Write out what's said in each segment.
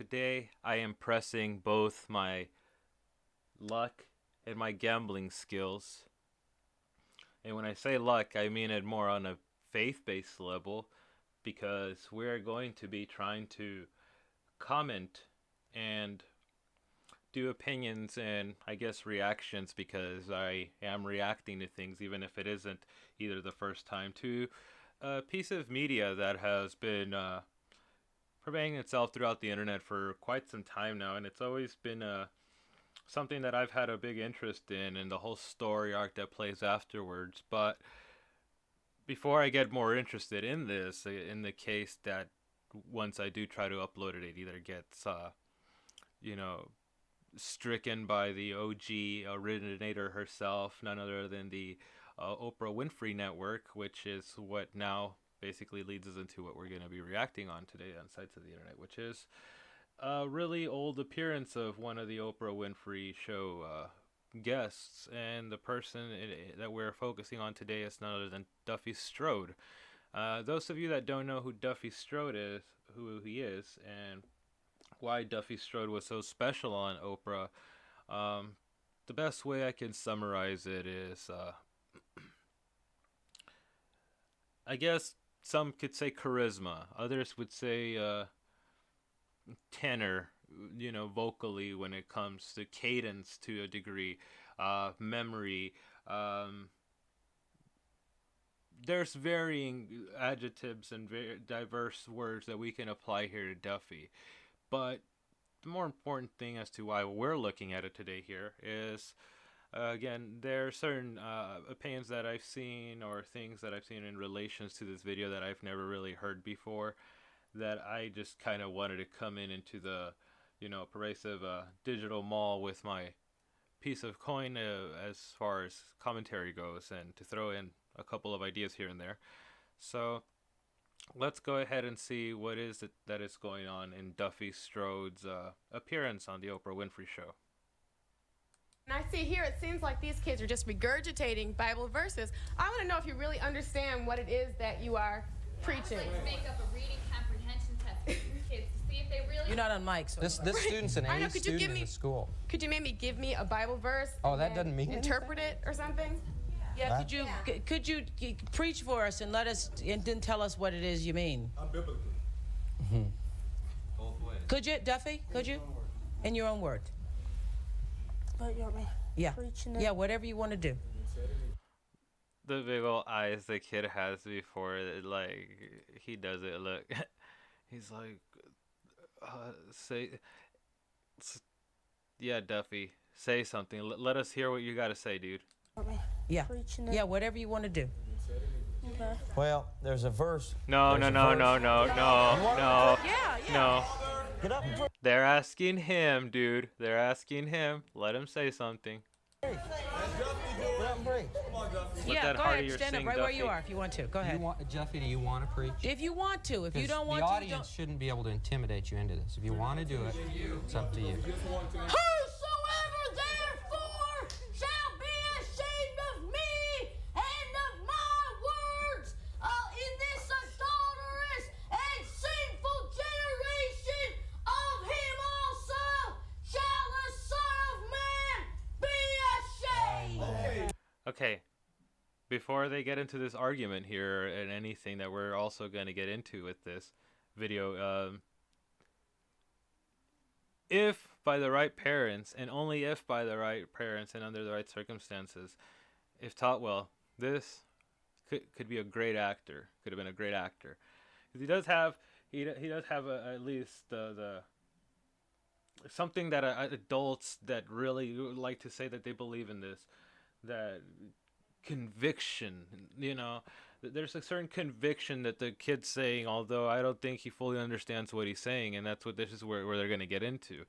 Today I am pressing both my luck and my gambling skills. And when I say luck, I mean it more on a faith based level because we're going to be trying to comment and do opinions and I guess reactions because I am reacting to things even if it isn't either the first time to a piece of media that has been pervading itself throughout the internet for quite some time now, and it's always been something that I've had a big interest in, and the whole story arc that plays afterwards. But before I get more interested in this, in the case that once I do try to upload it, it either gets, you know, stricken by the OG originator herself, none other than the Oprah Winfrey Network, which is what now basically leads us into what we're going to be reacting on today on Sites of the Internet, which is a really old appearance of one of the Oprah Winfrey show guests, and the person that we're focusing on today is none other than Duffy Strode. Those of you that don't know who Duffy Strode is, who he is, and why Duffy Strode was so special on Oprah, the best way I can summarize it is, I guess some could say charisma, others would say tenor, vocally when it comes to cadence to a degree, memory. There's varying adjectives and diverse words that we can apply here to Duffy. But the more important thing as to why we're looking at it today here is, again, there are certain opinions that I've seen or things that I've seen in relations to this video that I've never really heard before that I just kind of wanted to come into the, pervasive digital mall with my piece of coin as far as commentary goes and to throw in a couple of ideas here and there. So let's go ahead and see what is it that is going on in Duffy Strode's appearance on the Oprah Winfrey Show. And I see here, it seems like these kids are just regurgitating Bible verses. I want to know if you really understand what it is that you are preaching. I'd like to make up a reading comprehension test for these kids to see if they really... You're not on mic, so... This student's an A student in the school. Could you maybe give me a Bible verse? Oh, that doesn't mean interpret it or something? Yeah, could you preach for us and let us, and then tell us what it is you mean? I'm biblical. Both ways. Could you, Duffy? Could you? In your own words. But you want me preaching it? Yeah, whatever you want to do. The big old eyes the kid has before, like, he does it, look. He's like, yeah, Duffy, say something. Let us hear what you got to say, dude. Yeah. Preaching it? Yeah, whatever you want to do. Okay. Well, there's a verse. No. Yeah. Get up and preach. They're asking him, dude. They're asking him. Let him say something. Get up and preach. Let Yeah, that go heart of ahead. yours Stand up sing, right where you Duffy. are if you want to. Go ahead. Jeffy, do you want to preach? If you want to. If you don't want the to, audience shouldn't be able to intimidate you into this. If you want to do it, it's up to you. Whosoever therefore shall be ashamed of me and of my words in this adulterous and sinful generation, of him also shall the Son of Man be ashamed. Okay. Before they get into this argument here and anything that we're also going to get into with this video, if by the right parents, and only if by the right parents and under the right circumstances, if taught well, this could be a great actor. Could have been a great actor. Because he does have at least the something that adults that really like to say that they believe in this, that conviction, there's a certain conviction that the kid's saying, although I don't think he fully understands what he's saying, and that's what this is where they're going to get into.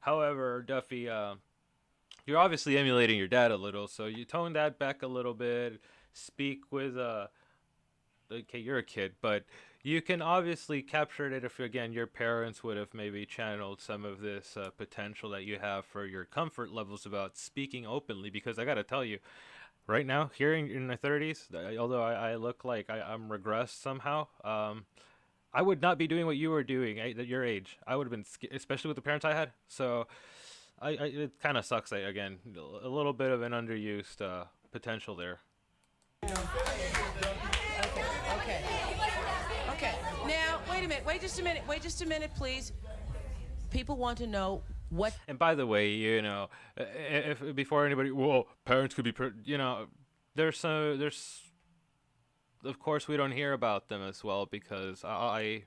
However, Duffy, you're obviously emulating your dad a little, so you tone that back a little bit, speak with, okay, you're a kid, but you can obviously capture it if, again, your parents would have maybe channeled some of this potential that you have for your comfort levels about speaking openly, because I got to tell you, right now, here in the 30s, although I look like I'm regressed somehow, I would not be doing what you were doing at your age. I would have been, especially with the parents I had. So, it kind of sucks. Again, a little bit of an underused potential there. Okay. Now, wait a minute. Wait just a minute, please. People want to know what. And by the way, you know, if before anybody, well, parents could be, you know, there's of course we don't hear about them as well because I'm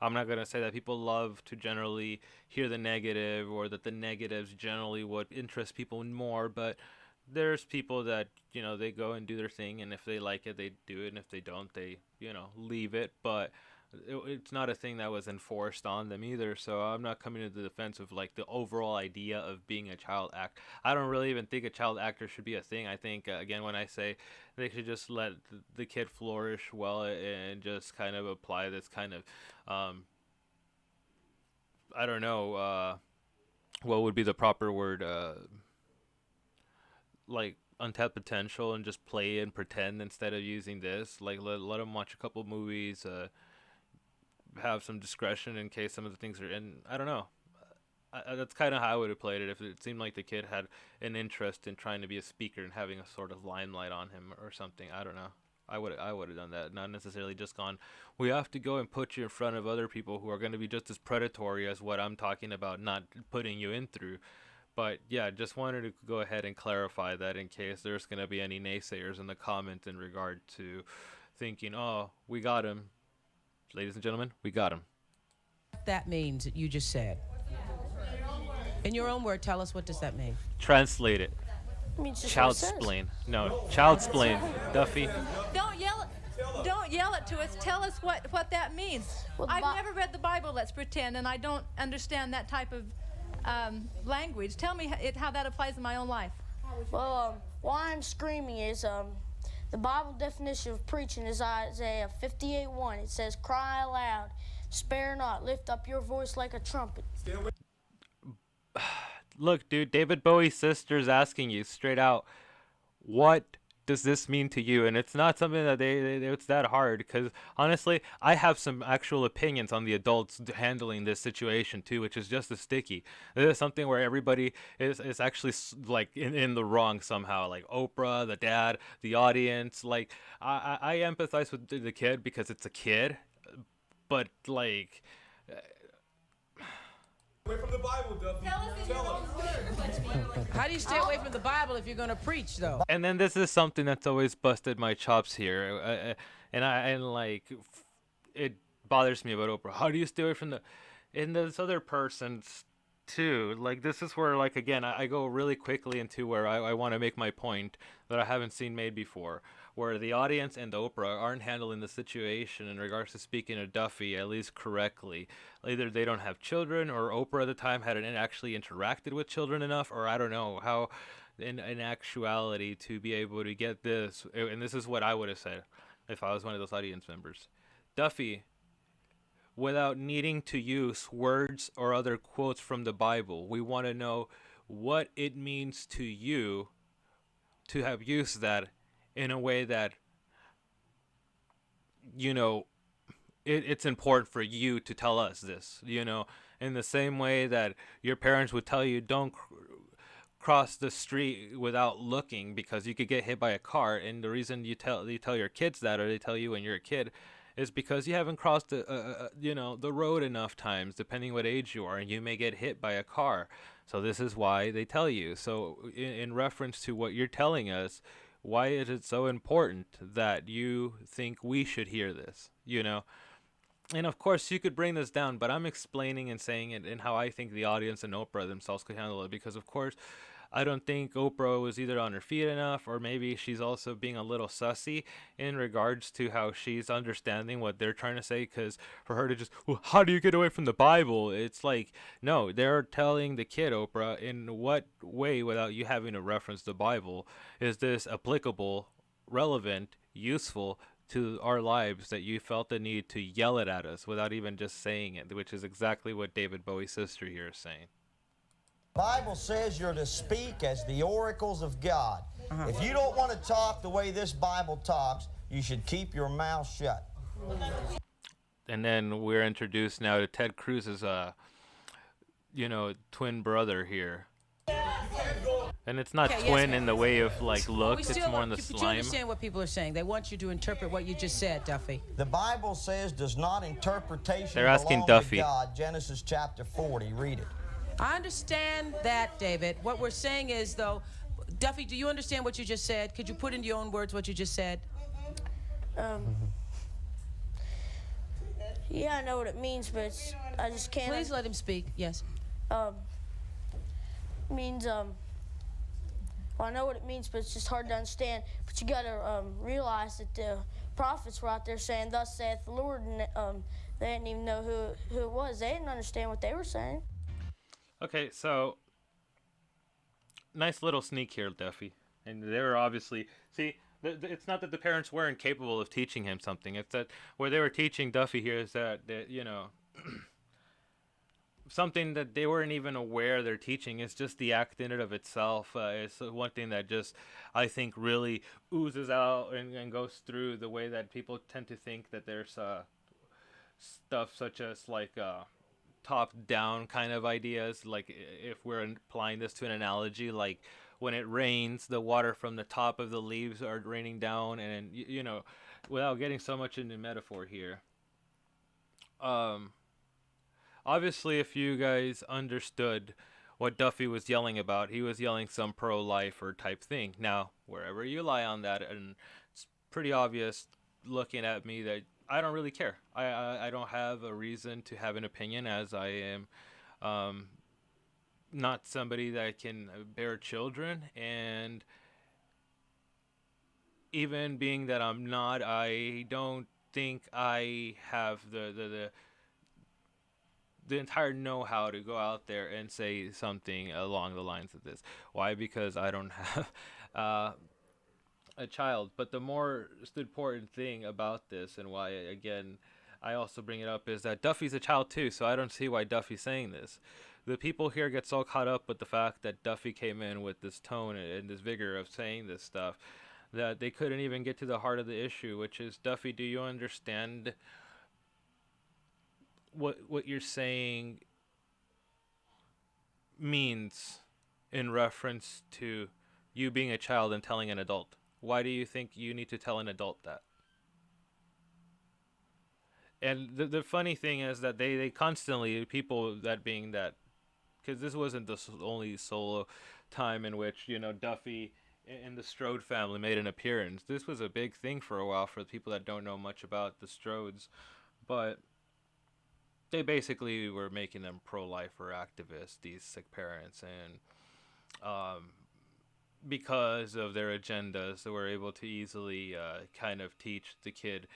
not going to say that people love to generally hear the negative or that the negatives generally would interest people more, but there's people that, you know, they go and do their thing, and if they like it, they do it, and if they don't, they, you know, leave it. But it's not a thing that was enforced on them either, so I'm not coming to the defense of like the overall idea of being a child actor. I don't really even think a child actor should be a thing. I think again, when I say they should just let the kid flourish well and just kind of apply this kind of I don't know what would be the proper word, like untapped potential, and just play and pretend instead of using this. Like let them watch a couple movies, have some discretion in case some of the things are in. I don't know. That's kind of how I would have played it if it seemed like the kid had an interest in trying to be a speaker and having a sort of limelight on him or something. I don't know. I would have done that, not necessarily just gone, we have to go and put you in front of other people who are going to be just as predatory as what I'm talking about, not putting you in through. But yeah, just wanted to go ahead and clarify that in case there's going to be any naysayers in the comments in regard to thinking, oh, we got him. Ladies and gentlemen, we got him. That means that you just said. In your own word, tell us, what does that mean? Translate it. Child splain. No, child splain. Duffy. Don't yell it to us. Tell us what that means. Well, I've never read the Bible, let's pretend, and I don't understand that type of language. Tell me how that applies in my own life. Well, why I'm screaming is the Bible definition of preaching is Isaiah 58:1. It says, "Cry aloud, spare not, lift up your voice like a trumpet." Look, dude, David Bowie's sister's asking you straight out, what does this mean to you? And it's not something that it's that hard, because honestly, I have some actual opinions on the adults handling this situation too, which is just as sticky. This is something where everybody is actually like in the wrong somehow, like Oprah, the dad, the audience. Like I empathize with the kid because it's a kid, but like away from the Bible, Duffy. Tell us. How do you stay away from the Bible if you're going to preach, though? And then this is something that's always busted my chops here, and like it bothers me about Oprah. How do you stay away from and this other person's too? Like this is where, like, again, I go really quickly into where I want to make my point that I haven't seen made before, where the audience and Oprah aren't handling the situation in regards to speaking to Duffy at least correctly. Either they don't have children, or Oprah at the time hadn't actually interacted with children enough, or I don't know how in actuality to be able to get this. And this is what I would have said if I was one of those audience members. Duffy, without needing to use words or other quotes from the Bible, we want to know what it means to you to have used that in a way that, you know, it's important for you to tell us this, you know, in the same way that your parents would tell you don't cross the street without looking because you could get hit by a car. And the reason you tell your kids that, or they tell you when you're a kid, is because you haven't crossed you know, the road enough times, depending what age you are, and you may get hit by a car. So this is why they tell you. So in reference to what you're telling us, why is it so important that you think we should hear this, you know? And of course you could bring this down, but I'm explaining and saying it in how I think the audience and Oprah themselves could handle it, because of course I don't think Oprah was either on her feet enough, or maybe she's also being a little sussy in regards to how she's understanding what they're trying to say. Because for her to just, well, how do you get away from the Bible? It's like, no, they're telling the kid, Oprah, in what way, without you having to reference the Bible, is this applicable, relevant, useful to our lives, that you felt the need to yell it at us without even just saying it, which is exactly what David Bowie's sister here is saying. The Bible says you're to speak as the oracles of God. If you don't want to talk the way this Bible talks, you should keep your mouth shut. And then we're introduced now to Ted Cruz's, twin brother here. And it's not Okay, twin yes. in the way of like We look, it's still, more in the but you slime. understand what people are saying. They want you to interpret what you just said, Duffy. The Bible says, does not interpretation They're asking belong Duffy. to God? Genesis chapter 40. Read it. I understand that, David. What we're saying is, though, Duffy, do you understand what you just said? Could you put into your own words what you just said? Yeah, I know what it means, but I just can't. Please let him speak. Yes. Means well, I know what it means, but it's just hard to understand. But you gotta realize that the prophets were out there saying, "Thus saith the Lord," and they didn't even know who it was. They didn't understand what they were saying. Okay, so nice little sneak here, Duffy. And they were obviously it's not that the parents were incapable of teaching him something. It's that what they were teaching Duffy here is that something that they weren't even aware they're teaching. It's just the act in and of itself. It's one thing that just, I think, really oozes out and goes through the way that people tend to think that there's stuff such as like top-down kind of ideas. Like if we're applying this to an analogy, like when it rains, the water from the top of the leaves are raining down, and without getting so much into metaphor here. Obviously, if you guys understood what Duffy was yelling about, he was yelling some pro-lifer type thing. Now, wherever you lie on that, and it's pretty obvious looking at me that I don't really care. I don't have a reason to have an opinion, as I am not somebody that can bear children, and even being that I'm not, I don't think I have the entire know-how to go out there and say something along the lines of this. Why? Because I don't have a child. But the more important thing about this, and why, again, I also bring it up, is that Duffy's a child too, so I don't see why Duffy's saying this. The people here get so caught up with the fact that Duffy came in with this tone and this vigor of saying this stuff that they couldn't even get to the heart of the issue, which is, Duffy, do you understand what you're saying means in reference to you being a child and telling an adult? Why do you think you need to tell an adult that? And the funny thing is that they constantly, people that being that, because this wasn't the only solo time in which, Duffy and the Strode family made an appearance. This was a big thing for a while for the people that don't know much about the Strodes. But they basically were making them pro-lifer activists, these sick parents, and because of their agendas, they were able to easily kind of teach the kid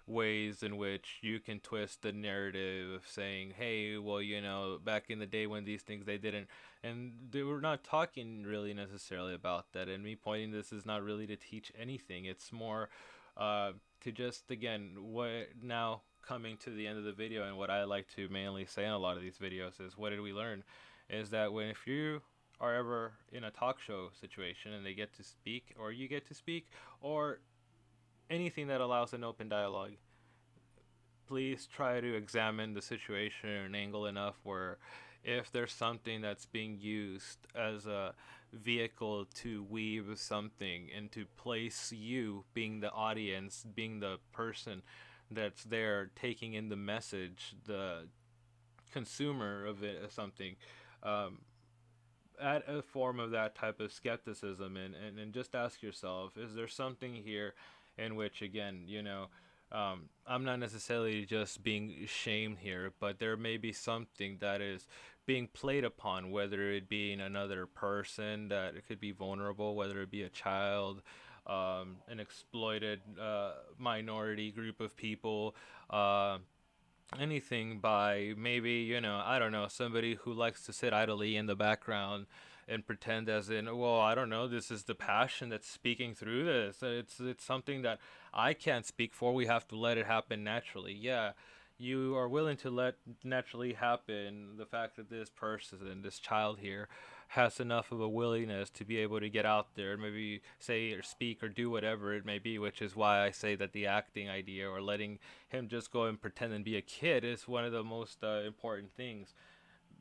ways in which you can twist the narrative of saying, hey, well, back in the day when these things they didn't, and they were not talking really necessarily about that. And me pointing this is not really to teach anything. It's more to just, again, what now coming to the end of the video, and what I like to mainly say in a lot of these videos is, what did we learn? Is that if you are ever in a talk show situation and they get to speak, or you get to speak, or anything that allows an open dialogue, please try to examine the situation in an angle enough where if there's something that's being used as a vehicle to weave something and to place you being the audience, being the person that's there taking in the message, the consumer of it, something, add a form of that type of skepticism, and just ask yourself, is there something here in which, again, I'm not necessarily just being shamed here, but there may be something that is being played upon, whether it be in another person, that it could be vulnerable, whether it be a child, an exploited minority group of people, anything, by maybe, I don't know, somebody who likes to sit idly in the background and pretend as in, well, I don't know, this is the passion that's speaking through this. It's something that I can't speak for. We have to let it happen naturally. Yeah, you are willing to let naturally happen the fact that this person, this child here, has enough of a willingness to be able to get out there and maybe say or speak or do whatever it may be, which is why I say that the acting idea or letting him just go and pretend and be a kid is one of the most important things.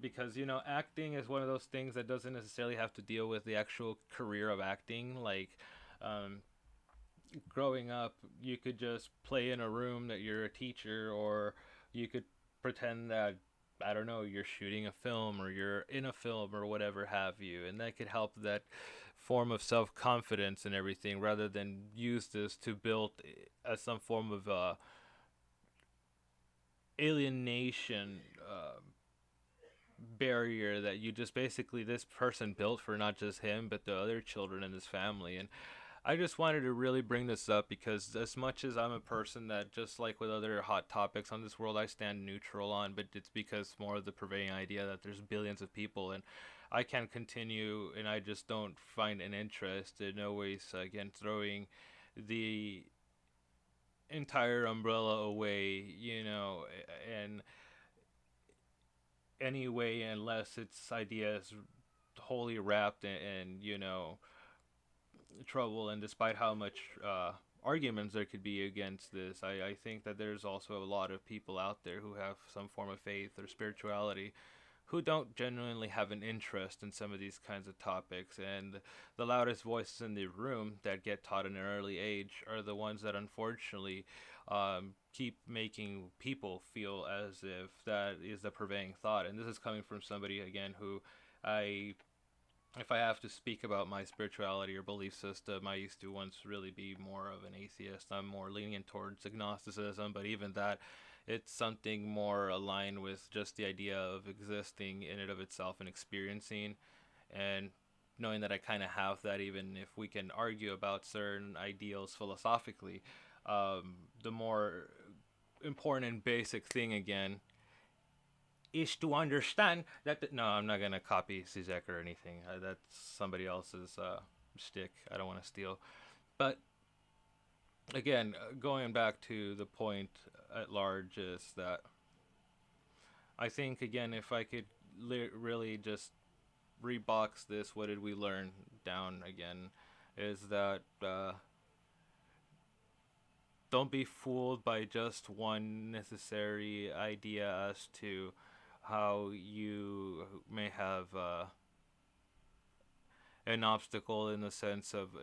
Because, acting is one of those things that doesn't necessarily have to deal with the actual career of acting. Like, um, growing up, you could just play in a room that you're a teacher, or you could pretend that, I don't know, you're shooting a film or you're in a film or whatever have you, and that could help that form of self-confidence and everything, rather than use this to build as some form of alienation barrier that you just basically this person built for not just him but the other children in his family. And I just wanted to really bring this up because, as much as I'm a person that, just like with other hot topics on this world, I stand neutral on, but it's because more of the prevailing idea that there's billions of people and I can't continue, and I just don't find an interest in always, again, throwing the entire umbrella away, and anyway, unless its ideas wholly wrapped in trouble. And despite how much arguments there could be against this, I think that there's also a lot of people out there who have some form of faith or spirituality who don't genuinely have an interest in some of these kinds of topics. And the loudest voices in the room that get taught at an early age are the ones that unfortunately keep making people feel as if that is the prevailing thought. And this is coming from somebody, again, who if I have to speak about my spirituality or belief system, I used to once really be more of an atheist. I'm more lenient towards agnosticism, but even that, it's something more aligned with just the idea of existing in and of itself and experiencing. And knowing that I kind of have that, even if we can argue about certain ideals philosophically, the more important and basic thing, again, is to understand that no, I'm not gonna copy Zizek or anything. That's somebody else's shtick. I don't want to steal. But again, going back to the point at large, is that I think, again, if I could really just rebox this, what did we learn down again, is that don't be fooled by just one necessary idea as to how you may have an obstacle, in the sense of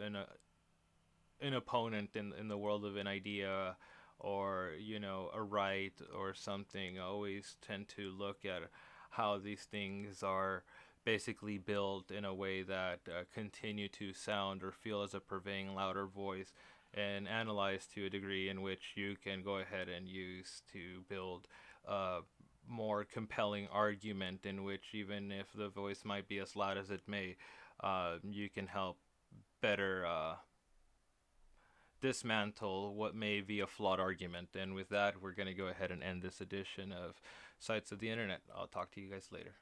an opponent in the world of an idea, or a right or something. I always tend to look at how these things are basically built in a way that continue to sound or feel as a purveying louder voice, and analyze to a degree in which you can go ahead and use to build more compelling argument, in which, even if the voice might be as loud as it may, you can help better dismantle what may be a flawed argument. And with that, we're going to go ahead and end this edition of Sites of the Internet. I'll talk to you guys later.